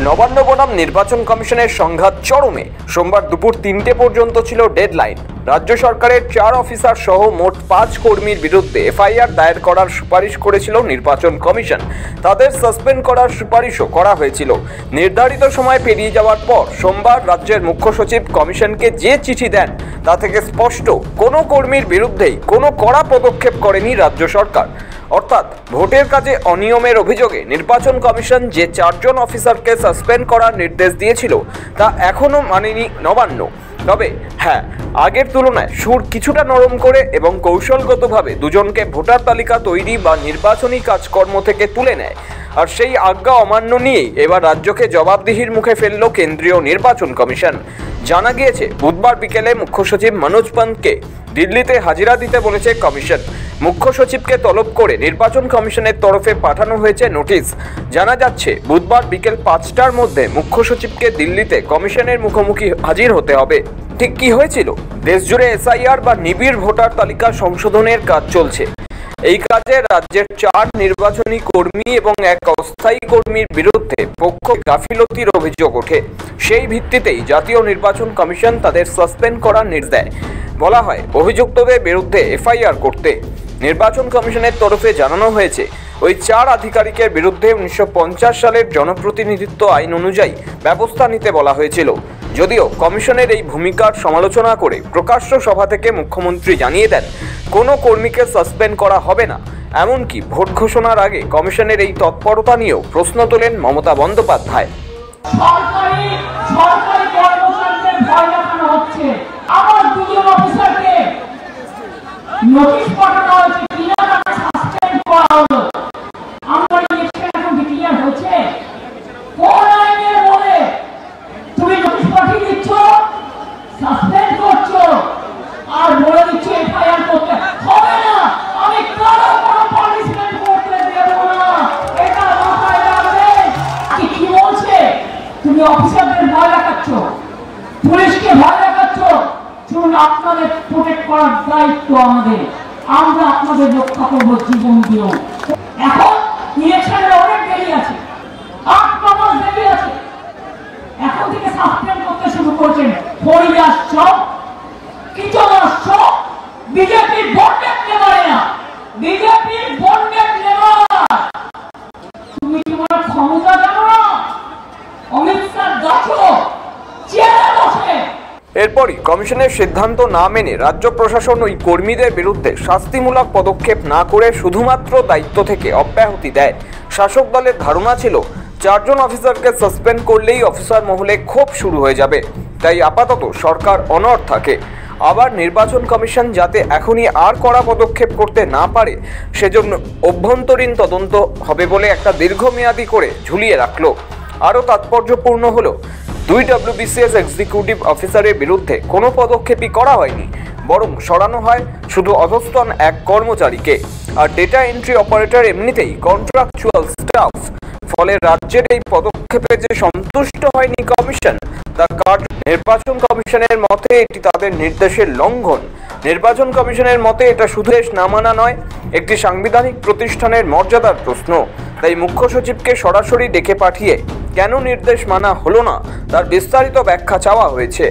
নবান্ন বনাম নির্বাচন কমিশনের সংঘাত চরমে। সোমবার দুপুর 3টে পর্যন্ত ছিল ডেডলাইন। রাজ্য সরকারের 4 অফিসার সহ মোট 5 কর্মীর বিরুদ্ধে এফআইআর দায়ের করার সুপারিশ করেছিল নির্বাচন কমিশন। তাদের সাসপেন্ড করার সুপারিশও করা হয়েছিল। নির্ধারিত সময় পেরিয়ে যাওয়ার পর সোমবার রাজ্যের মুখ্য সচিব কমিশনকে যে চিঠি দেন তা থেকে স্পষ্ট কোনো কর্মীর বিরুদ্ধেই কোনো কড়া পদক্ষেপ করেনি রাজ্য সরকার। অর্থাৎ ভোটের কাজে অনিয়মের অভিযোগে নির্বাচন কমিশন যে 4 জন অফিসারকে সাসপেন্ড করার নির্দেশ দিয়েছিল তা এখনও মানেনি নবান্ন। তবে হ্যাঁ, আগের তুলনায় সুর কিছুটা নরম করে এবং কৌশলগতভাবে দুজনকে ভোটার তালিকা তৈরি বা নির্বাচনী কাজকর্ম থেকে তুলে নেয়। আর সেই আজ্ঞা অমান্য নিয়েই এবার রাজ্যকে জবাবদিহির মুখে ফেলল কেন্দ্রীয় নির্বাচন কমিশন। জানা গিয়েছে বুধবার বিকেলে মুখ্য সচিব মনোজ পন্তকে দিল্লিতে হাজিরা দিতে বলেছে কমিশন। মুখ্য সচিবকে তলব করে নির্বাচন কমিশনের তরফে পাঠানো হয়েছে নোটিশ। জানা যাচ্ছে বুধবার বিকেল 5টার মধ্যে মুখ্য সচিবকে দিল্লিতে কমিশনের মুখোমুখি হাজির হতে হবে। ঠিক কি হয়েছিল? দেশজুড়ে এসআইআর বা নিবিড় ভোটার তালিকা সংশোধনের কাজ চলছে। এই কাজে রাজ্যের 4 নির্বাচনী কর্মী এবং 1 অস্থায়ী কর্মীর বিরুদ্ধে পক্ষ গাফিলতির অভিযোগ ওঠে। সেই ভিত্তিতেই জাতীয় নির্বাচন কমিশন তাদের সাসপেন্ড করার নির্দেশ দেয়। বলা হয় অভিযুক্তদের বিরুদ্ধে এফআইআর করতে। নির্বাচন কমিশনের তরফে জানানো হয়েছে ওই 4 আধিকারিকের বিরুদ্ধে 1950 সালের জনপ্রতিনিধিত্ব আইন অনুযায়ী ব্যবস্থা নিতে বলা হয়েছিল। যদিও কমিশনের এই ভূমিকার সমালোচনা করে প্রকাশ্য সভা থেকে মুখ্যমন্ত্রী জানিয়ে দেন কোনো কর্মীকে সাসপেন্ড করা হবে না। এমনকি ভোট ঘোষণার আগে কমিশনের এই তৎপরতা নিয়েও প্রশ্ন তোলেন মমতা বন্দ্যোপাধ্যায়। আমার দুজন অফিসারকে নোটিশ পাঠানো হয়েছে, কিনা তাকে সাসপেন্ড করা হলো। আমরা ইলেকশন এখন ডিক্লেয়ার হয়েছে, কোন আইনের বলে তুমি নোটিশ পাঠিয়ে দিচ্ছ, সাসপেন্ড করছো আর বলে দিচ্ছ এফআইআর করতে হবে না। আমি কারো কোনো পানিশমেন্ট করতে দেব না, এটা মাথায় রাখবে। কি বলছে? তুমি অফিসারদের ভয় দেখাচ্ছ, পুলিশকে ভয় দেখাচ্ছ। শুনুন, আপনাদের প্রোটেক্ট করার দায়িত্ব আমাদের। আমরা আপনাদের রক্ষা করবো জীবন দিয়েও। এখন ইলেকশনের অনেক দেরি আছে, 8 মাস দেরি আছে। এখন থেকে সাসপেন্ড করতে শুরু করছেন। হরিদাস চক, কিচনার চক, বিজেপির বন্ডেড নেবারে না, বিজেপির বন্ডেড নেবার। তুমি তোমার ক্ষমতা জানো না? অমিত শাহ দেখো চেয়ারে বসে। এরপরই কমিশনের সিদ্ধান্ত না মেনে রাজ্য প্রশাসন ওই কর্মীদের বিরুদ্ধে শাস্তিমূলক পদক্ষেপ না করে শুধুমাত্র দায়িত্ব থেকে অব্যাহতি দেয়। শাসক দলের ধারণা ছিল 4 জন অফিসারকে সাসপেন্ড করলেই অফিসার মহলে ক্ষোভ শুরু হয়ে যাবে, তাই আপাতত সরকার অনড় থাকে। আবার নির্বাচন কমিশন যাতে এখনই আর কড়া পদক্ষেপ করতে না পারে সেজন্য অভ্যন্তরীণ তদন্ত হবে বলে একটা দীর্ঘমেয়াদী করে ঝুলিয়ে রাখলো। আরও তাৎপর্যপূর্ণ হলো 2 WBCS এক্সিকিউটিভ অফিসারের বিরুদ্ধে কোনো পদক্ষেপই করা হয়নি, বরং সরানো হয় শুধু অধস্তন 1 কর্মচারীকে। আর ডেটা এন্ট্রি অপারেটর এমনিতেই কন্ট্রাকচুয়াল স্টাফ। ফলে রাজ্যের এই পদক্ষেপে যে সন্তুষ্ট হয়নি কমিশন তা নির্বাচন কমিশনের মতে এটি তাদের নির্দেশের লঙ্ঘন। নির্বাচন কমিশনের মতে এটা শুধু দেশ না মানা নয়, একটি সাংবিধানিক প্রতিষ্ঠানের মর্যাদার প্রশ্ন। তাই মুখ্য সচিবকে সরাসরি ডেকে পাঠিয়ে কেন নির্দেশ মানা হলো না তার বিস্তারিত ব্যাখ্যা চাওয়া হয়েছে।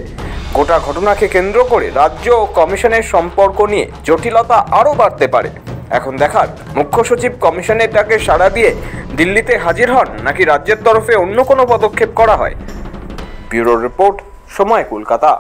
গোটা ঘটনাকে কেন্দ্র করে রাজ্য ও কমিশনের সম্পর্ক নিয়ে জটিলতা আরও বাড়তে পারে। এখন দেখার মুখ্য সচিব কমিশনের ডাকে সাড়া দিয়ে দিল্লিতে হাজির হন নাকি রাজ্যের তরফে অন্য কোনো পদক্ষেপ করা হয়। ব্যুরো রিপোর্ট, সময়, কলকাতা।